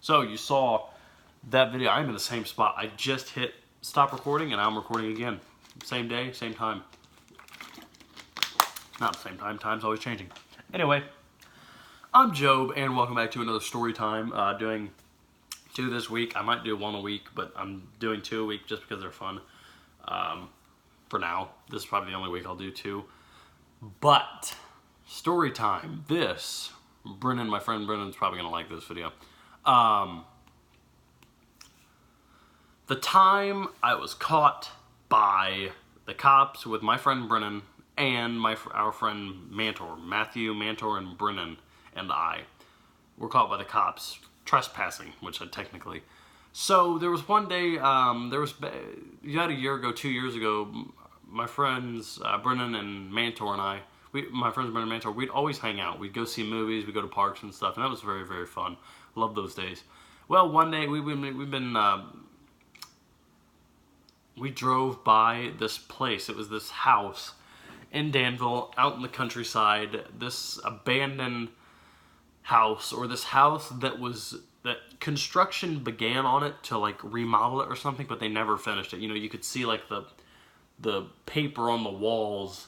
So you saw that video. I'm in the same spot. I just hit stop recording and I'm recording again. Same day, same time. Not the same time. Time's always changing. Anyway, I'm Job and welcome back to another story time. Doing 2 this week. I might do 1 a week, but I'm doing 2 a week just because they're fun. For now, this is probably the only week I'll do 2. But story time. This, Brennan, my friend Brennan's probably gonna like this video. The time I was caught by the cops with my friend Brennan and our friend Mantor, Mantor, and Brennan and I were caught by the cops trespassing, which I technically. So there was one day, about a year ago, 2 years ago, my friends Brennan and Mantor and I, my friends Brennan and Mantor, we'd always hang out. We'd go see movies, we'd go to parks and stuff, and that was very, very fun. Love those days. Well, one day we drove by this place. It was this house in Danville, out in the countryside. This abandoned house, or this house that construction began on it to like remodel it or something, but they never finished it. You know, you could see like the paper on the walls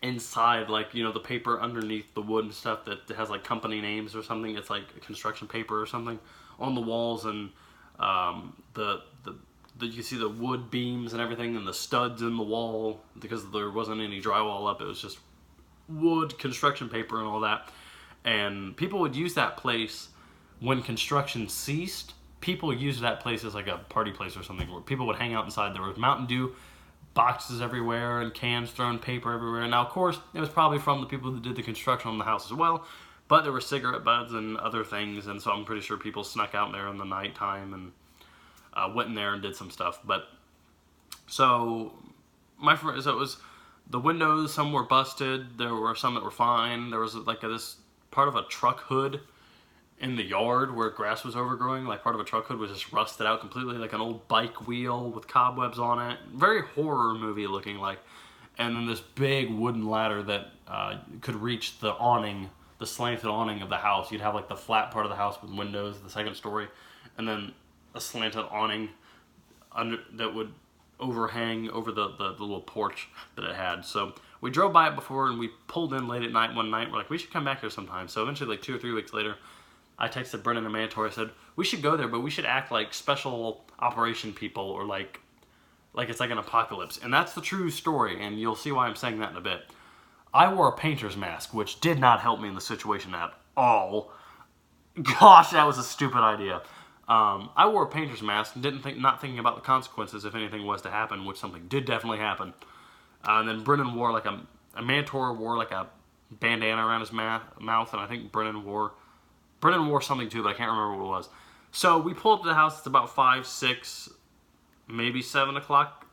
inside, like, you know, the paper underneath the wood and stuff that has like company names or something. It's like construction paper or something on the walls, and you see the wood beams and everything, and the studs in the wall, because there wasn't any drywall up. It was just wood, construction paper, and all that. And people would use that place when construction ceased. People used that place as like a party place or something, where people would hang out inside. There was Mountain Dew boxes everywhere and cans thrown, paper everywhere. Now, of course, it was probably from the people that did the construction on the house as well, but there were cigarette butts and other things, and so I'm pretty sure people snuck out there in the nighttime and went in there and did some stuff. But so my friend, so it was the windows. Some were busted. There were some that were fine. There was like this part of a truck hood in the yard where grass was overgrowing. Like part of a truck hood was just rusted out completely, like an old bike wheel with cobwebs on it. Very horror movie looking like. And then this big wooden ladder that could reach the awning, the slanted awning of the house. You'd have like the flat part of the house with windows, the second story, and then a slanted awning that would overhang over the little porch that it had. So we drove by it before, and we pulled in late at night one night. We're like, we should come back here sometime. So eventually, like 2 or 3 weeks later, I texted Brennan and Mantor. I said, we should go there, but we should act like special operation people, or like it's like an apocalypse. And that's the true story, and you'll see why I'm saying that in a bit. I wore a painter's mask, which did not help me in the situation at all. Gosh, that was a stupid idea. I wore a painter's mask and not thinking about the consequences if anything was to happen, which something did definitely happen. And then Brennan wore like a Mantor wore like a bandana around his mouth, and I think Brennan wore something too, but I can't remember what it was. So we pull up to the house. It's about 5, 6, maybe 7 o'clock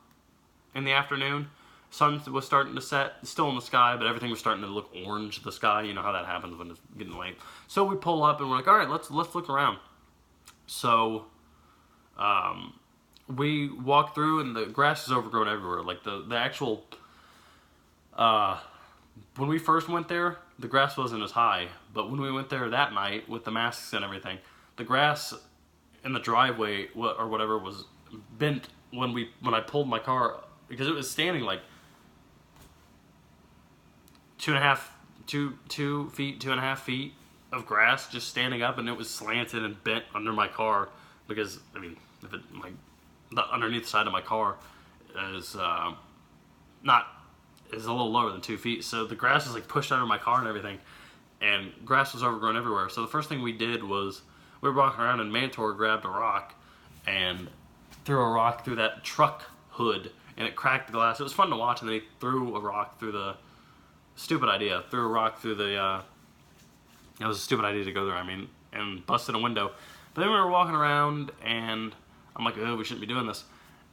in the afternoon. Sun was starting to set, still in the sky, but everything was starting to look orange, the sky. You know how that happens when it's getting late. So we pull up and we're like, all right, let's look around. So we walk through, and the grass is overgrown everywhere. Like the actual, when we first went there, the grass wasn't as high. But when we went there that night with the masks and everything, the grass in the driveway or whatever was bent when I pulled my car, because it was standing like 2.5 feet of grass just standing up, and it was slanted and bent under my car, because I mean, if it like the underneath side of my car is a little lower than 2 feet, so the grass is like pushed under my car and everything, and grass was overgrown everywhere. So the first thing we did was we were walking around, and Mantor grabbed a rock and threw a rock through that truck hood, and it cracked the glass. It was fun to watch, and then he threw a rock through the stupid idea. Threw a rock through the it was a stupid idea to go there, I mean, and busted a window. But then we were walking around, and I'm like, oh, we shouldn't be doing this.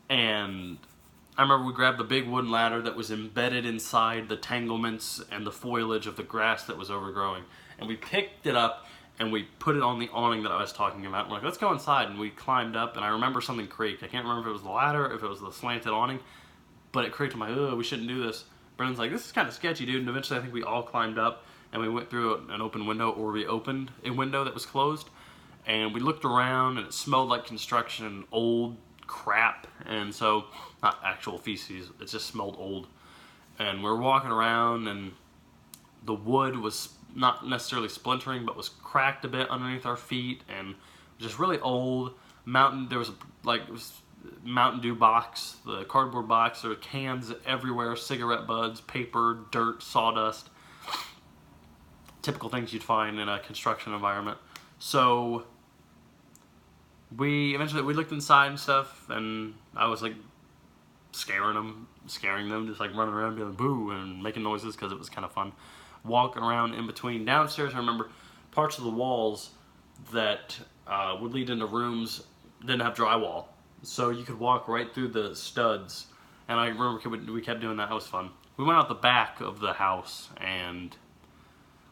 And I remember we grabbed the big wooden ladder that was embedded inside the tanglements and the foliage of the grass that was overgrowing. And we picked it up, and we put it on the awning that I was talking about. We're like, let's go inside. And we climbed up, and I remember something creaked. I can't remember if it was the ladder, if it was the slanted awning, but it creaked. I'm like, oh, we shouldn't do this. Brennan's like, this is kind of sketchy, dude. And eventually I think we all climbed up, and we went through an open window, or we opened a window that was closed, and we looked around, and it smelled like construction, old crap, and so, not actual feces, it just smelled old. And we were walking around, and the wood was not necessarily splintering, but was cracked a bit underneath our feet, and just really old. There was it was Mountain Dew box, the cardboard box. There were cans everywhere, cigarette butts, paper, dirt, sawdust. Typical things you'd find in a construction environment. So we looked inside and stuff, and I was like scaring them, just like running around, being boo and making noises because it was kind of fun. Walking around in between downstairs, I remember parts of the walls that would lead into rooms didn't have drywall, so you could walk right through the studs. And I remember we kept doing that. That was fun. We went out the back of the house and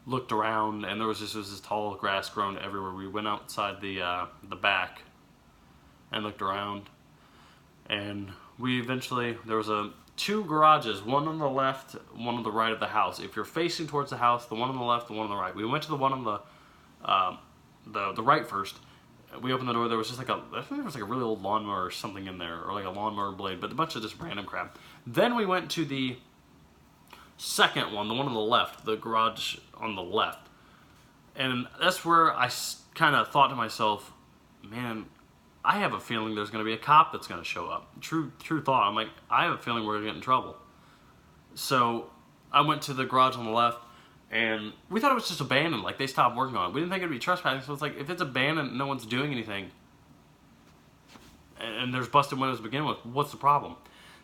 looked around, and there was this tall grass grown everywhere. We went outside the back and looked around, and there was two garages, one on the left, one on the right of the house. If you're facing towards the house, the one on the left, the one on the right. We went to the one on the right first. We opened the door. There was just I think there was like a really old lawnmower or something in there, or like a lawnmower blade, but a bunch of just random crap. Then we went to the second one, the one on the left, the garage on the left, and that's where I kind of thought to myself, man, I have a feeling there's going to be a cop that's going to show up. True thought. I'm like, I have a feeling we're going to get in trouble. So I went to the garage on the left, and we thought it was just abandoned. Like, they stopped working on it. We didn't think it'd be trespassing. So it's like, if it's abandoned and no one's doing anything, and there's busted windows to begin with, what's the problem?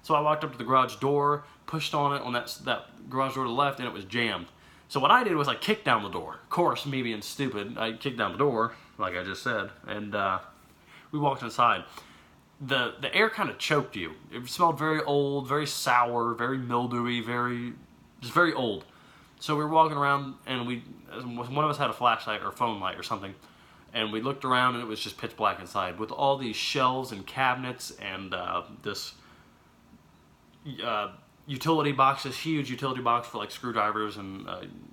So I walked up to the garage door, pushed on it on that garage door to the left, and it was jammed. So what I did was I kicked down the door. Of course, me being stupid, I kicked down the door, like I just said, and we walked inside. The air kind of choked you. It smelled very old, very sour, very mildewy, just very old. So we were walking around, and one of us had a flashlight or phone light or something, and we looked around, and it was just pitch black inside with all these shelves and cabinets and this utility box, this huge utility box for like screwdrivers and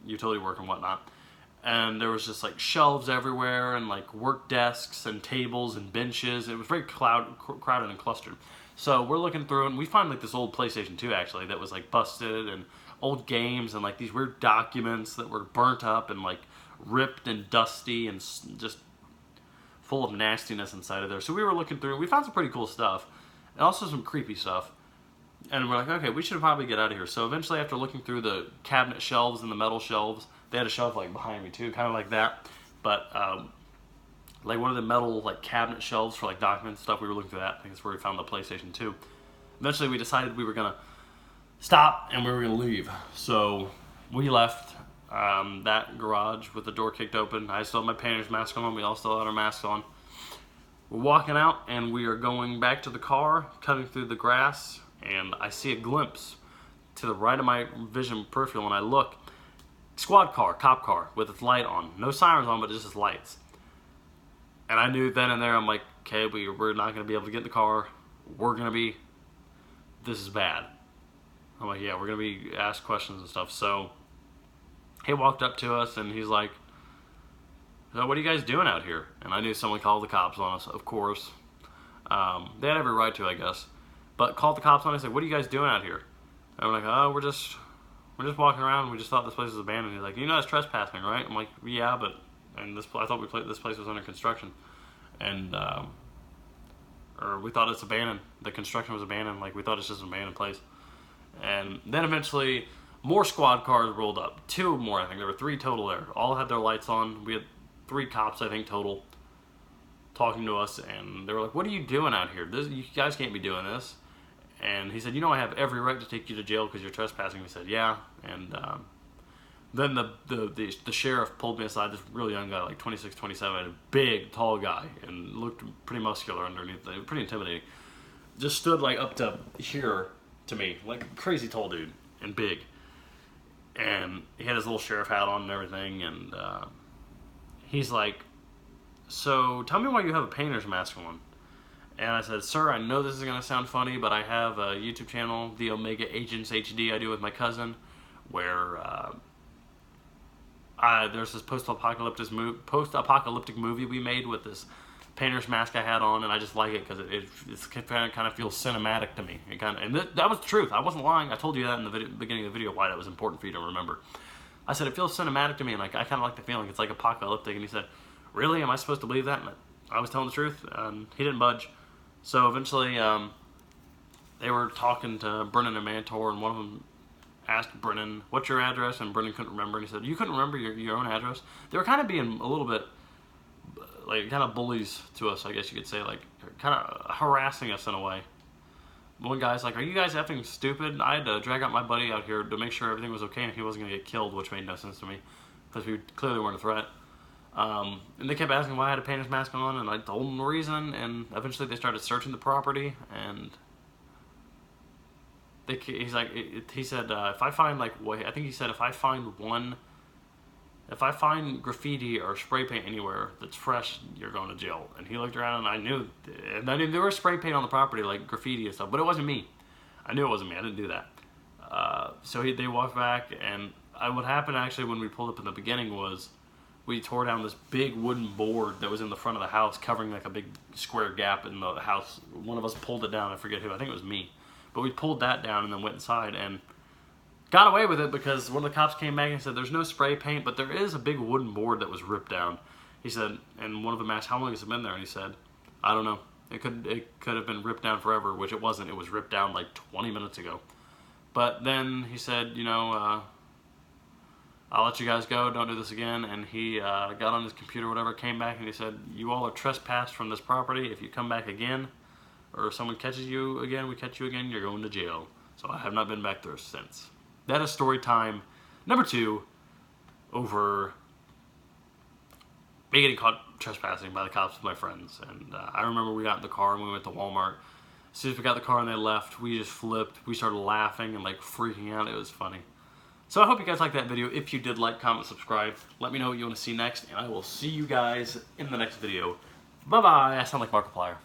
utility work and whatnot. And there was just like shelves everywhere, and like work desks and tables and benches. It was very crowded and clustered. So we're looking through, and we find like this old PlayStation 2 actually that was like busted, and old games, and like these weird documents that were burnt up and like ripped and dusty and just full of nastiness inside of there. So we were looking through, we found some pretty cool stuff, and also some creepy stuff. And we're like, okay, we should probably get out of here. So eventually, after looking through the cabinet shelves and the metal shelves, they had a shelf like behind me too, kind of like that, but like one of the metal like cabinet shelves for like documents and stuff. We were looking through that. I think that's where we found the PlayStation 2. Eventually, we decided we were gonna stop and we were gonna leave. So we left that garage with the door kicked open. I still had my painter's mask on. We all still had our masks on. We're walking out, and we are going back to the car, cutting through the grass, and I see a glimpse to the right of my vision peripheral, and I look. Squad car, cop car, with its light on. No sirens on, but just its lights. And I knew then and there, I'm like, okay, we're not going to be able to get in the car. This is bad. I'm like, yeah, we're going to be asked questions and stuff. So he walked up to us, and he's like, so what are you guys doing out here? And I knew someone called the cops on us, of course. They had every right to, I guess. But called the cops on us, like, what are you guys doing out here? And I'm like, oh, we're just walking around. We just thought this place was abandoned. He's like, you know that's trespassing, right? I'm like, yeah, but I thought this place was under construction, and or we thought it's abandoned. The construction was abandoned. Like, we thought it's just an abandoned place. And then eventually, more squad cars rolled up. 2 more, I think. There were 3 total there. All had their lights on. We had 3 cops, I think, total, talking to us, and they were like, what are you doing out here? You guys can't be doing this. And he said, you know, I have every right to take you to jail because you're trespassing. We said, yeah. And then the sheriff pulled me aside, this really young guy, like 26, 27, a big, tall guy, and looked pretty muscular underneath. Pretty intimidating. Just stood like up to here to me, like a crazy tall dude and big. And he had his little sheriff hat on and everything. And he's like, so tell me why you have a painter's mask on. And I said, sir, I know this is going to sound funny, but I have a YouTube channel, The Omega Agents HD, I do with my cousin, where there's this post-apocalyptic movie we made with this painter's mask I had on, and I just like it because it kind of feels cinematic to me. That was the truth. I wasn't lying. I told you that in the beginning of the video, why that was important for you to remember. I said it feels cinematic to me, and I kind of like the feeling. It's like apocalyptic. And he said, "Really? Am I supposed to believe that?" And I was telling the truth, and he didn't budge. So eventually, they were talking to Brennan and Mantor, and one of them asked Brennan, "What's your address?" And Brennan couldn't remember, and he said, "You couldn't remember your own address?" They were kind of being a little bit, like, kind of bullies to us, I guess you could say, like, kind of harassing us in a way. One guy's like, "Are you guys effing stupid? I had to drag out my buddy out here to make sure everything was okay and he wasn't going to get killed," which made no sense to me, because we clearly weren't a threat. And they kept asking why I had a painter's mask on, and I told them the reason, and eventually they started searching the property, and he said, if I find, like, I think he said, if I find graffiti or spray paint anywhere that's fresh, you're going to jail. And he looked around, and I knew there was spray paint on the property, like graffiti and stuff, but it wasn't me. I knew it wasn't me. I didn't do that. So they walked back, and what happened actually when we pulled up in the beginning was we tore down this big wooden board that was in the front of the house, covering like a big square gap in the house. One of us pulled it down. I forget who. I think it was me. But we pulled that down and then went inside and got away with it because one of the cops came back and said, "There's no spray paint, but there is a big wooden board that was ripped down." He said, and one of them asked, "How long has it been there?" And he said, "I don't know. It could have been ripped down forever," which it wasn't. It was ripped down like 20 minutes ago. But then he said, "I'll let you guys go. Don't do this again." And he got on his computer, whatever, came back, and he said, "You all are trespassed from this property. If you come back again, or someone catches you again, we catch you again, you're going to jail." So I have not been back there since. That is story time number 2 over me getting caught trespassing by the cops with my friends. And I remember we got in the car and we went to Walmart. As soon as we got in the car and they left, we just flipped. We started laughing and like freaking out. It was funny. So I hope you guys liked that video. If you did, like, comment, subscribe. Let me know what you want to see next, and I will see you guys in the next video. Bye-bye. I sound like Markiplier.